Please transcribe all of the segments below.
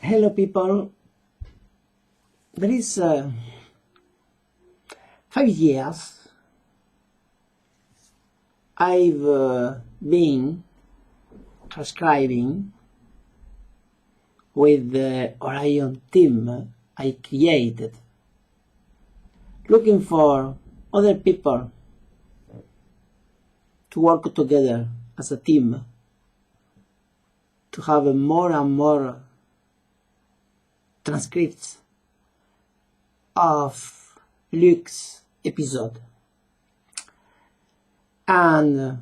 Hello people, there is 5 years I've been transcribing with the Orion Team I created, looking for other people to work together as a team, to have more and more transcripts of Luke's episode. And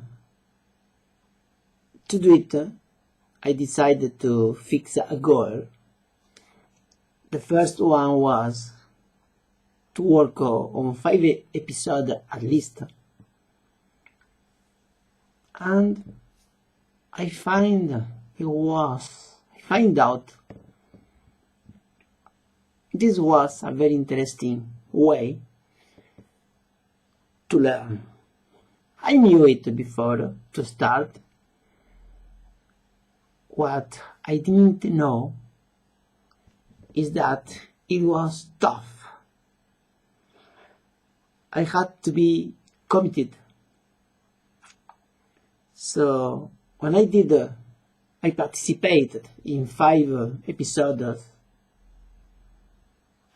to do it, I decided to fix a goal. The first one was to work on 5 episodes at least. And I find out this was a very interesting way to learn. I knew it before to start. What I didn't know is that it was tough. I had to be committed. So when I participated in 5 episodes.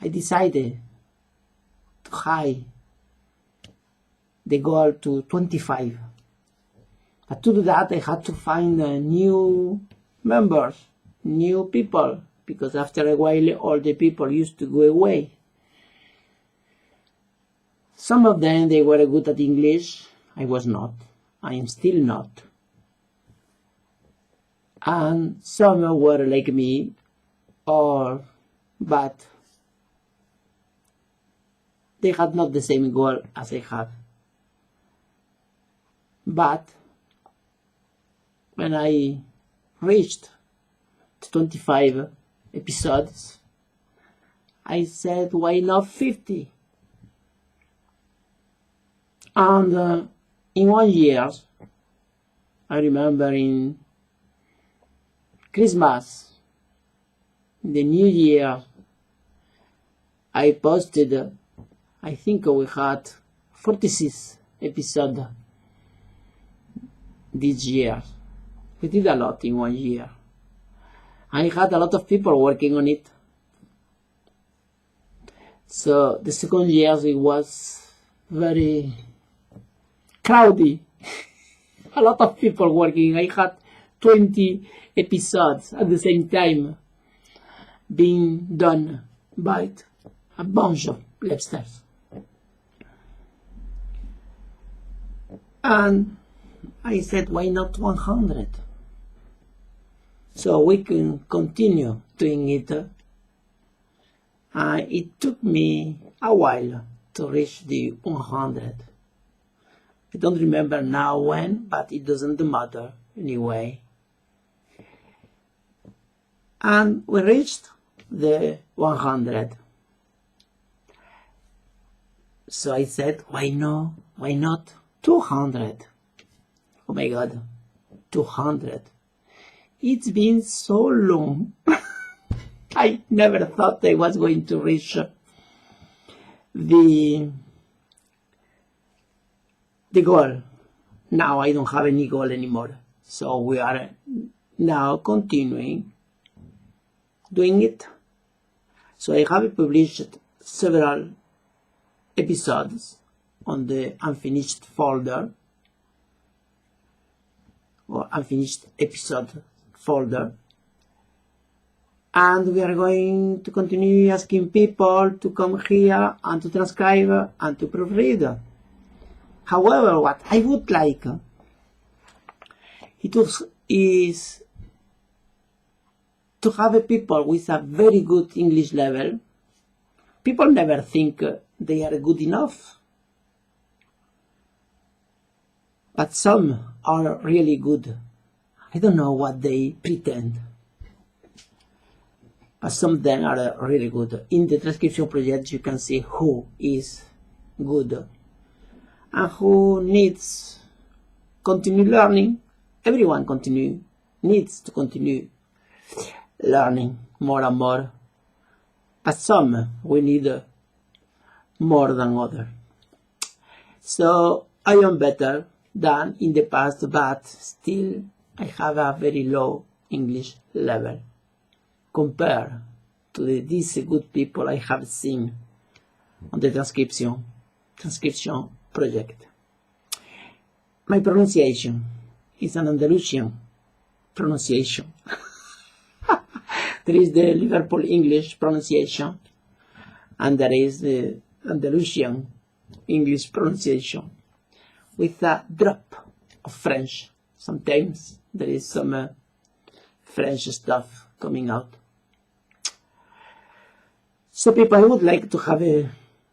I decided to high the goal to 25. But to do that, I had to find new members, new people, because after a while, all the people used to go away. Some of them, they were good at English. I was not. I am still not. And some were like me, but they had not the same goal as I had. But when I reached 25 episodes, I said, why not 50? And in 1 year, I remember in Christmas, in the New Year, I posted, I think we had 46 episodes this year. We did a lot in 1 year. I had a lot of people working on it. So the second year it was very crowded. A lot of people working. I had 20 episodes at the same time being done by a bunch of lobsters. And I said, why not 100? So we can continue doing it. It took me a while to reach the 100. I don't remember now when, but it doesn't matter anyway. And we reached the 100. So I said, why not 200? Oh my God, 200. It's been so long. I never thought I was going to reach the goal. Now I don't have any goal anymore. So we are now continuing doing it. So I have published several episodes on the unfinished folder or unfinished episode folder, and we are going to continue asking people to come here and to transcribe and to proofread. However, what I would like is to have people with a very good English level. People never think they are good enough, but some are really good. I don't know what they pretend, but some of them are really good. In the transcription project, you can see who is good and who needs continue learning. Everyone needs to continue learning more and more, but some we need more than others. So I am better than in the past, but still I have a very low English level compared to these good people I have seen on the transcription project. My pronunciation is an Andalusian pronunciation. There is the Liverpool English pronunciation, and there is the Andalusian English pronunciation with a drop of French. Sometimes there is some French stuff coming out. So people, I would like to have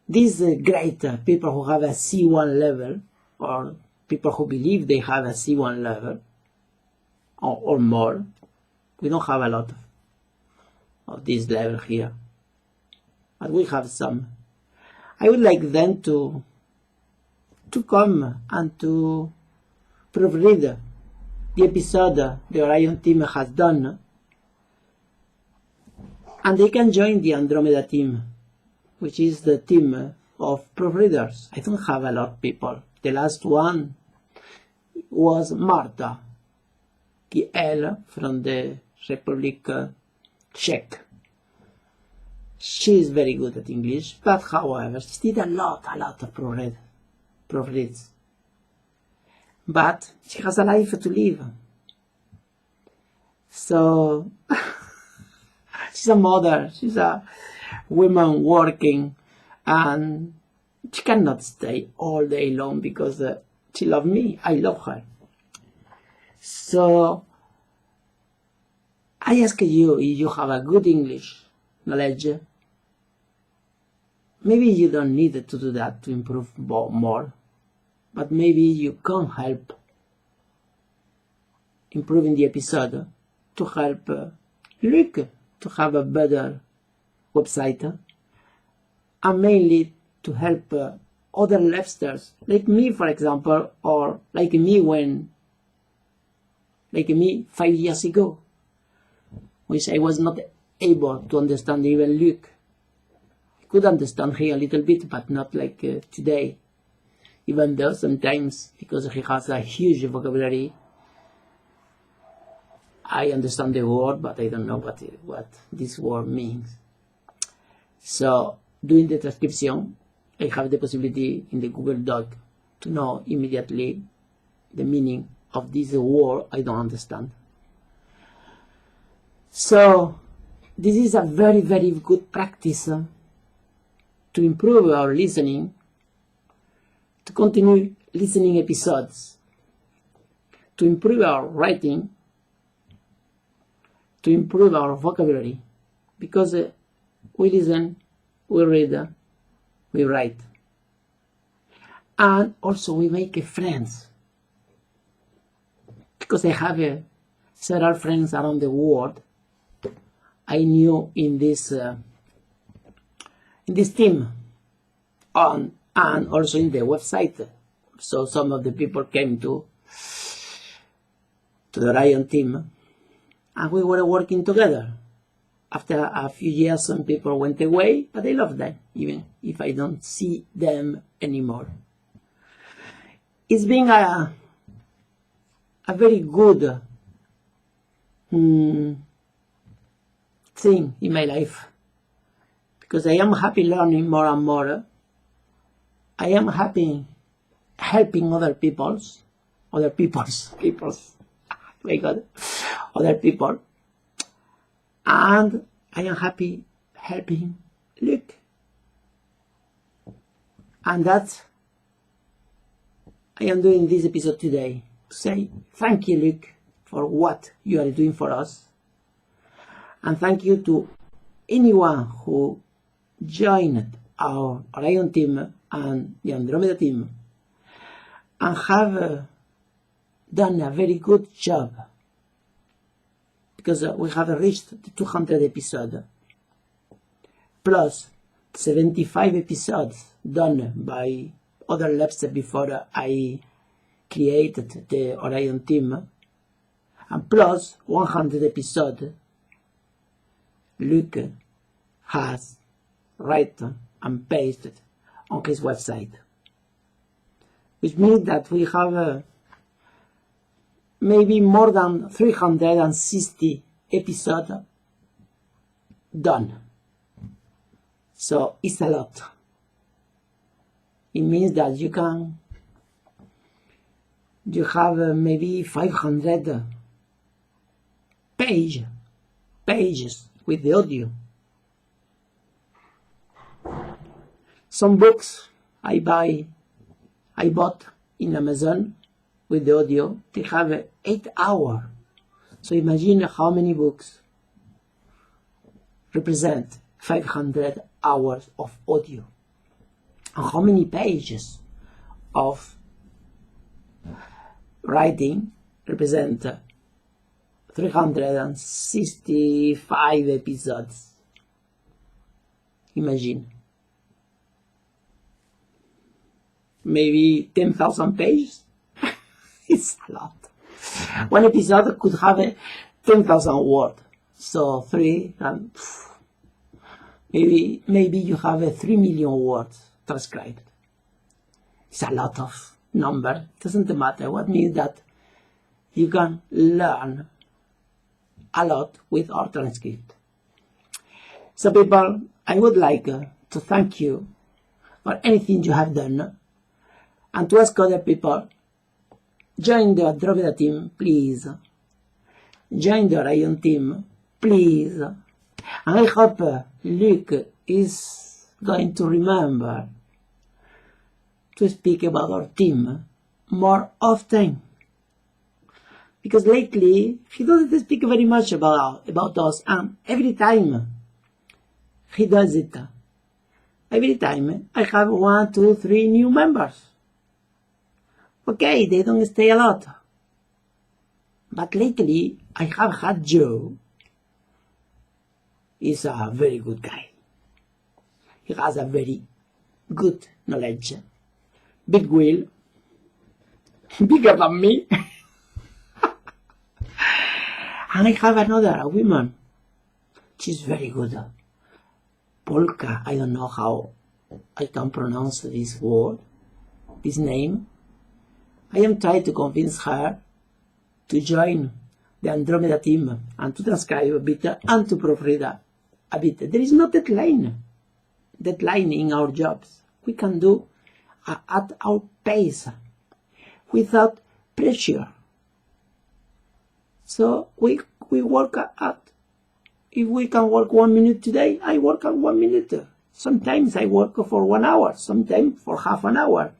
these great people who have a C1 level, or people who believe they have a C1 level or more. We don't have a lot of this level here, but we have some. I would like them to come and to proofread the episode the Orion team has done, and they can join the Andromeda team, which is the team of proofreaders. I don't have a lot of people. The last one was Marta Kiel from the Republic Czech. She is very good at English, but however, she did a lot of proofreads. But she has a life to live. So she's a mother, she's a woman working, and she cannot stay all day long because she loves me, I love her. So I ask you, if you have a good English knowledge, maybe you don't need to do that to improve more, but maybe you can help improving the episode to help Luc to have a better website, and mainly to help other lefsters like me, for example, or like me 5 years ago, which I was not able to understand even Luc. I could understand him a little bit, but not like today, even though sometimes, because he has a huge vocabulary, I understand the word, but I don't know what this word means. So, doing the transcription, I have the possibility in the Google Doc to know immediately the meaning of this word I don't understand. So, this is a very, very good practice to improve our listening, to continue listening episodes, to improve our writing, to improve our vocabulary, because we listen, we read, we write, and also we make friends, because I have several friends around the world I knew in this team, and also in the website. So some of the people came to the Orion team, and we were working together. After a few years, some people went away, but I love them, even if I don't see them anymore. It's been a very good thing in my life, because I am happy learning more and more. I am happy helping other people, my God, other people, and I am happy helping Luc. And that's I am doing this episode today to say thank you, Luc, for what you are doing for us, and thank you to anyone who joined our Orion team and the Andromeda team and have done a very good job, because we have reached the 200 episode, plus 75 episodes done by other labs before I created the Orion team, and plus 100 episodes Luke has written and pasted on his website, which means that we have maybe more than 360 episodes done. So it's a lot. It means that you have maybe 500 pages with the audio. Some books I bought in Amazon with the audio, they have 8 hours. So imagine how many books represent 500 hours of audio, and how many pages of writing represent 365 episodes. Imagine. Maybe 10,000 pages? It's a lot. One episode could have 10,000 words. So maybe you have 3 million words transcribed. It's a lot of number. Doesn't matter. What means that you can learn a lot with our transcript. So people, I would like to thank you for anything you have done, and to ask other people, join the Andromeda team, please. Join the Orion team, please. And I hope Luke is going to remember to speak about our team more often. Because lately, he doesn't speak very much about us, and every time he does it, every time I have 1, 2, 3 new members. Okay, they don't stay a lot. But lately, I have had Joe. He's a very good guy. He has a very good knowledge. Big will. Bigger than me. And I have another woman. She's very good. Polka. I don't know how I can pronounce this word, this name. I am trying to convince her to join the Andromeda team and to transcribe a bit and to proofread a bit. There is no deadline in our jobs. We can do at our pace, without pressure. So we work if we can work 1 minute today, I work at 1 minute. Sometimes I work for 1 hour, sometimes for half an hour.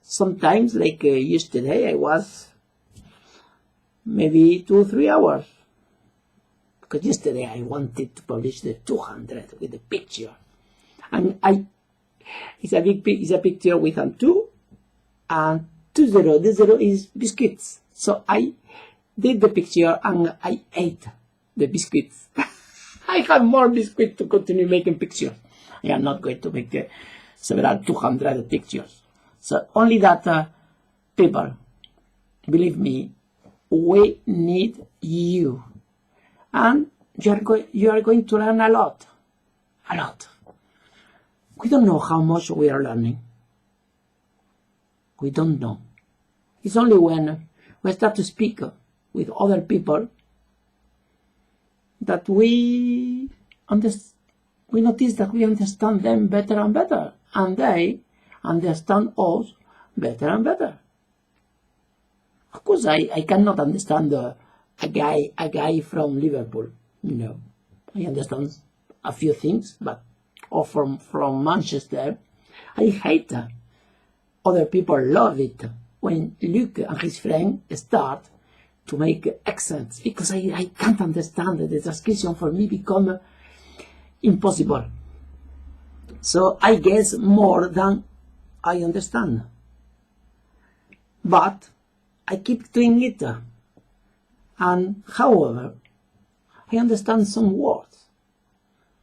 Sometimes, like yesterday, I was maybe 2 or 3 hours. Because yesterday I wanted to publish the 200 with the picture. And it's a picture with a 2 and 20. The 0 is biscuits. So I did the picture and I ate the biscuits. I have more biscuits to continue making pictures. I am not going to make several 200 pictures. So only that, people, believe me, we need you. And you are going to learn a lot. A lot. We don't know how much we are learning. We don't know. It's only when we start to speak with other people that we notice that we understand them better and better. And they understand us better and better. Of course, I cannot understand a guy from Liverpool. No, I understand a few things, or from Manchester. I hate other people love it when Luke and his friend start to make accents, because I can't understand it. The transcription for me become impossible. So I guess more than I understand. But I keep doing it. And however, I understand some words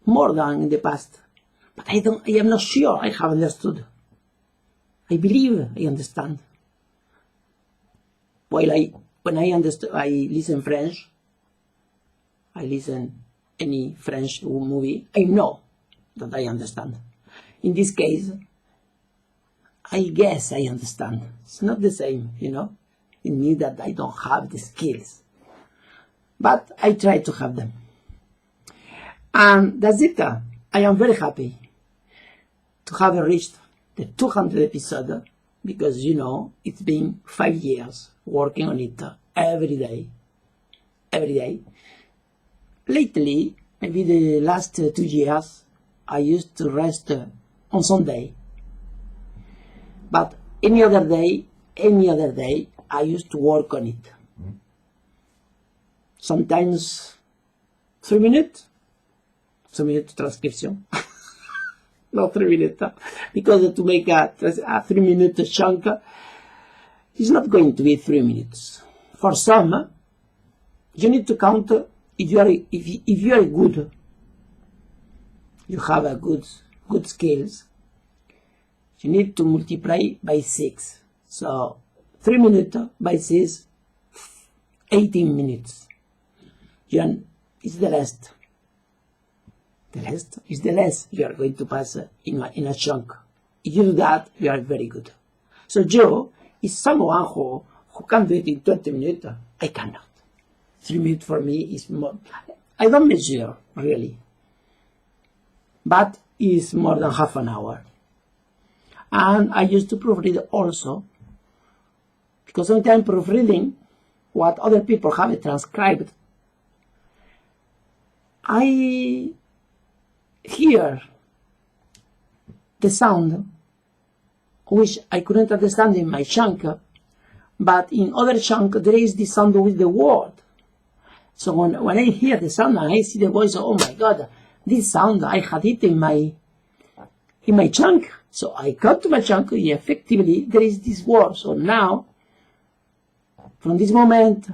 more than in the past. But I am not sure I have understood. I believe I understand. When I listen French, I listen any French movie, I know that I understand. In this case, I guess I understand. It's not the same, you know. It means that I don't have the skills. But I try to have them. And that's it. I am very happy to have reached the 200 episode because, you know, it's been 5 years working on it every day. Lately, maybe the last 2 years, I used to rest on Sunday. But any other day, I used to work on it. Sometimes 3 minutes, 3 minutes transcription. Not 3 minutes, because to make a 3-minute chunk, it's not going to be 3 minutes. For some, you need to count if you are good, you have a good skills. You need to multiply by 6. So 3 minutes by 6, 18 minutes. It's the rest. The rest is the less you are going to pass in a chunk. If you do that, you are very good. So Joe is someone who can do it in 20 minutes. I cannot. 3 minutes for me is more. I don't measure, really. But it's more than half an hour. And I used to proofread also, because sometimes proofreading what other people have transcribed, I hear the sound which I couldn't understand in my chunk, but in other chunk there is the sound with the word. So when I hear the sound and I see the voice, oh my God, this sound, I had it in my chunk. So I got to my chunk, and effectively there is this word. So now, from this moment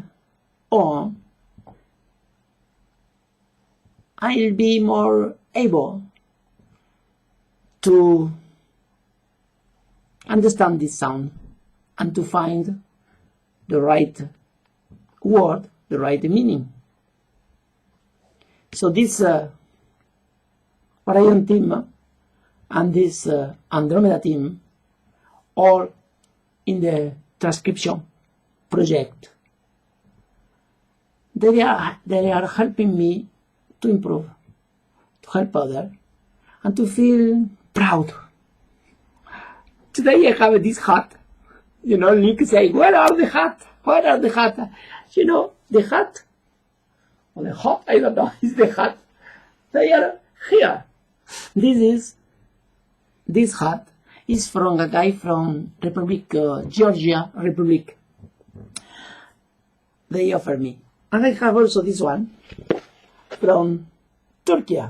on, I'll be more able to understand this sound and to find the right word, the right meaning. So this Orion Team and this Andromeda Team, all in the transcription project, they are helping me to improve, to help others, and to feel proud. Today I have this hat. You know, Nick say, where are the hat? Where are the hat? You know, the hat, or the hat, I don't know, is the hat. They are here. This hat is from a guy from Georgia Republic. They offer me. And I have also this one from Turkey.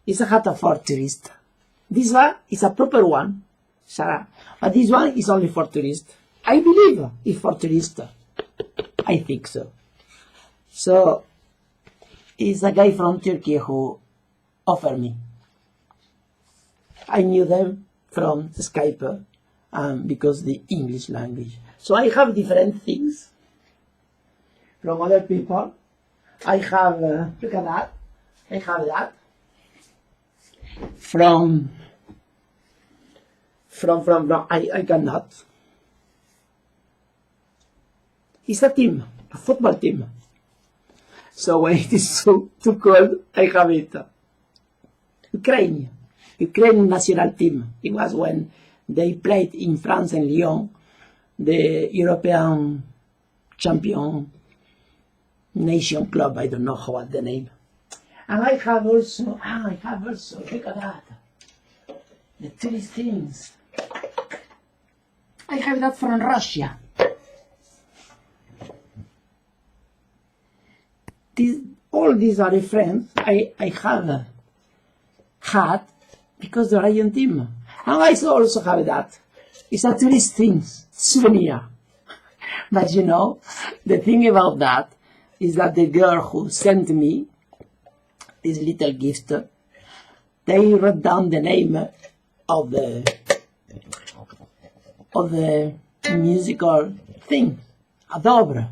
It's a hat for tourists. This one is a proper one, Sarah. But this one is only for tourists. I believe it's for tourists. I think so. So, it's a guy from Turkey who offered me. I knew them from Skype because the English language. So I have different things from other people. I have, look at that. I have that. I cannot. It's a team, a football team. So when it is too cold, I have it. Ukraine national team. It was when they played in France and Lyon, the European champion nation club. I don't know what the name. And I have also, look at that, the tourist things. I have that from Russia. All these are friends I have had because the Orion Team. And I also have that. It's a tourist thing, souvenir. But you know, the thing about that is that the girl who sent me this little gift, they wrote down the name of the musical thing, Adobra.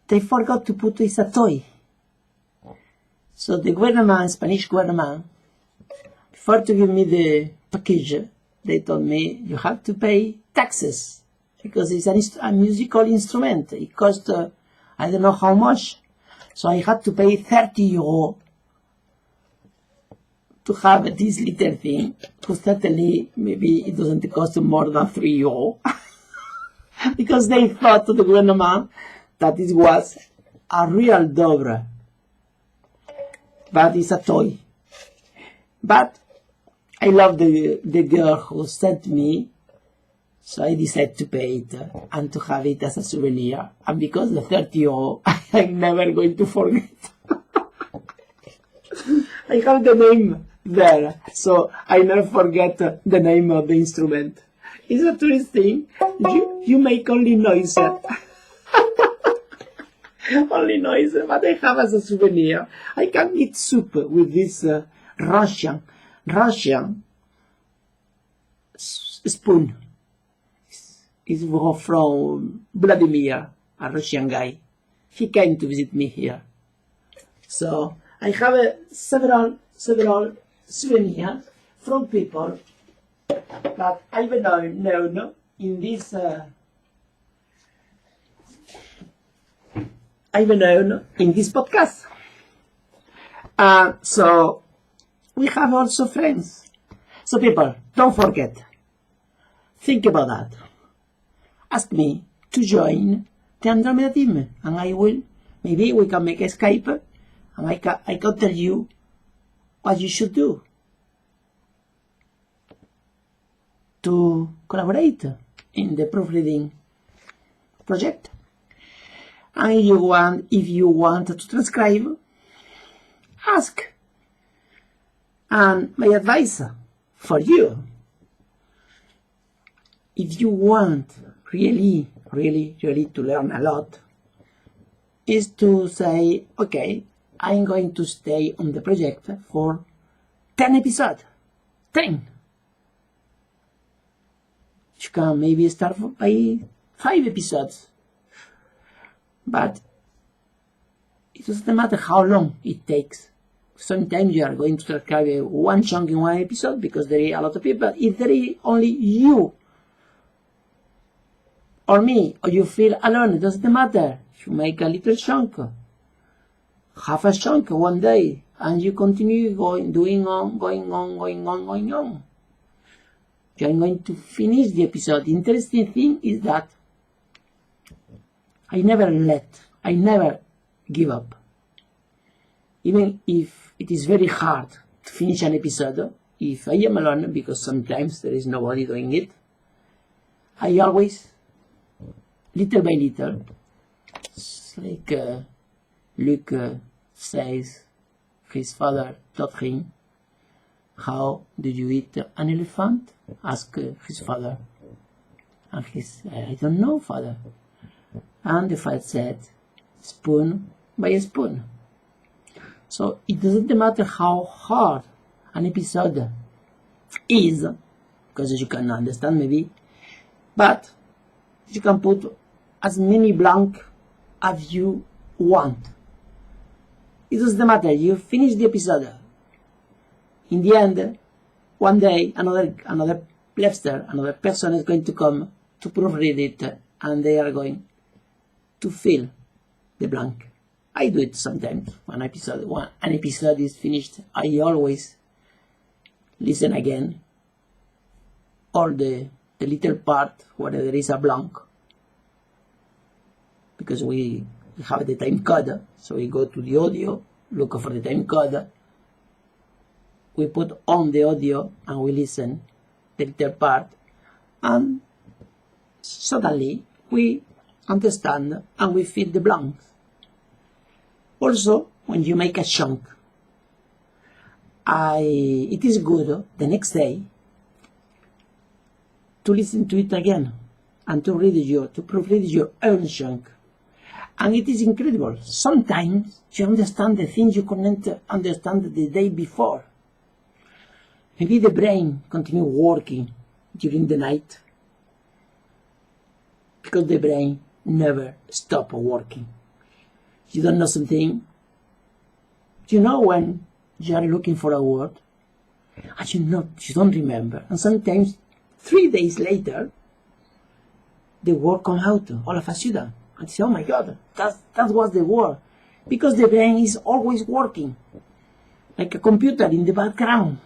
they forgot to put it's a toy. So the government, Spanish government, before to give me the package, they told me you have to pay taxes because it's a musical instrument. It cost I don't know how much. So I had to pay 30 euro to have this little thing. Because certainly maybe it doesn't cost more than 3 euro. Because they thought to the government that it was a real dobra. But it's a toy. But I love the girl who sent me, so I decided to pay it and to have it as a souvenir. And because the 30 euro, I'm never going to forget. I have the name there, so I never forget the name of the instrument. It's a tourist thing. You make only noise. Only noise, but I have as a souvenir. I can eat soup with this Russian spoon. It's from Vladimir, a Russian guy. He came to visit me here. So I have several souvenirs from people that I've known in this podcast. So we have also friends. So people, don't forget. Think about that. Ask me to join the Andromeda team, and I will. Maybe we can make a Skype, and I can tell you what you should do to collaborate in the proofreading project. And if you want to transcribe, ask. And my advice for you, if you want really to learn a lot, is to say, okay, I'm going to stay on the project for 10 episodes. 10. You can maybe start by 5 episodes. But it doesn't matter how long it takes. Sometimes you are going to transcribe one chunk in one episode because there are a lot of people. If there is only you or me, or you feel alone, it doesn't matter. You make a little chunk, half a chunk one day, and you continue going on. You are going to finish the episode. The interesting thing is that I never give up. Even if it is very hard to finish an episode, if I am alone, because sometimes there is nobody doing it, I always, little by little, it's like Luke says, his father taught him, how did you eat an elephant? Asked his father. And he said, I don't know, father. And the father said, spoon by spoon. So it doesn't matter how hard an episode is, because you can understand maybe, but you can put as many blank as you want. It doesn't matter, you finish the episode. In the end, one day, another plebster, another person is going to come to proofread it, and they are going to fill the blank. I do it sometimes. When an episode is finished, I always listen again, or the little part where there is a blank, because we have the time code, so we go to the audio, look for the time code, we put on the audio and we listen the little part, and suddenly we understand and we fill the blanks. Also, when you make a chunk, it is good the next day to listen to it again and to proofread your own chunk. And it is incredible. Sometimes you understand the things you couldn't understand the day before. Maybe the brain continues working during the night, because the brain never stops working. you don't know something. You know when you are looking for a word, and you don't remember. And sometimes 3 days later, the word comes out all of a sudden. And you say, oh my God, that was the word. Because the brain is always working, like a computer in the background.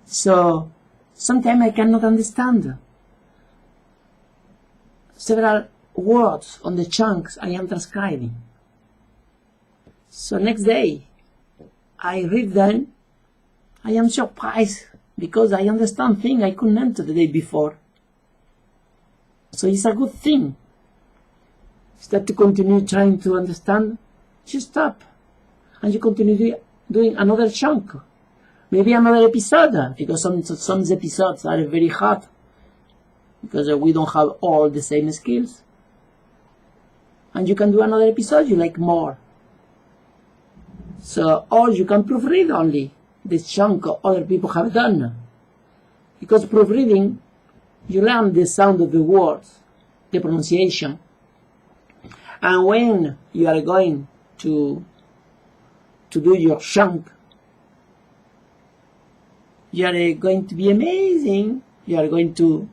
So sometimes I cannot understand several words on the chunks I am transcribing. So next day, I read them. I am surprised because I understand things I couldn't enter the day before. So it's a good thing. Instead to continue trying to understand, you stop and you continue doing another chunk. Maybe another episode, because some episodes are very hard because we don't have all the same skills. And you can do another episode you like more. So, or you can proofread only this chunk other people have done. Because proofreading, you learn the sound of the words, the pronunciation. And when you are going to do your chunk, you are going to be amazing. You are going to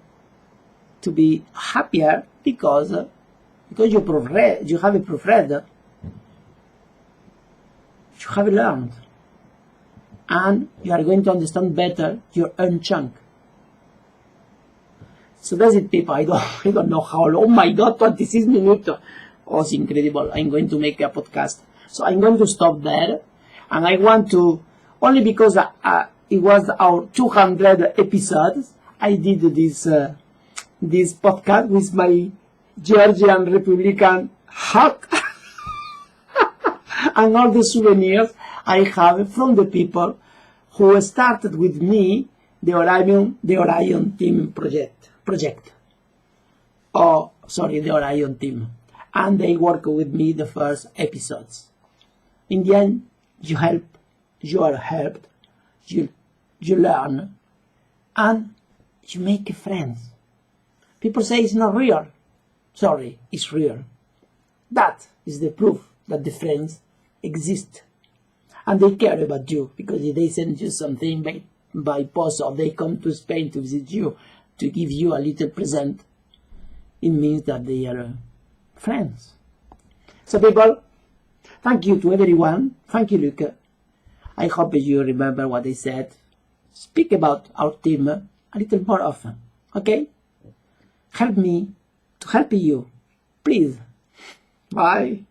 be happier because you proofread, you have a proofread. You have learned, and you are going to understand better your own chunk. So that's it, people. I don't know how long. Oh my God, 26 minutes. Oh, it's incredible. I'm going to make a podcast. So I'm going to stop there, and I want to, only because it was our 200 episodes, I did this podcast with my Georgian Republican hat. And all the souvenirs I have from the people who started with me the Orion Team project. The Orion Team. And they work with me the first episodes. In the end, you are helped, you learn, and you make friends. People say it's not real. Sorry, it's real. That is the proof that the friends exist, and they care about you, because if they send you something by post, or they come to Spain to visit you to give you a little present, it means that they are friends. So people, thank you to everyone. Thank you, Luca. I hope you remember what I said. Speak about our team a little more often, okay? Help me to help you, please. Bye.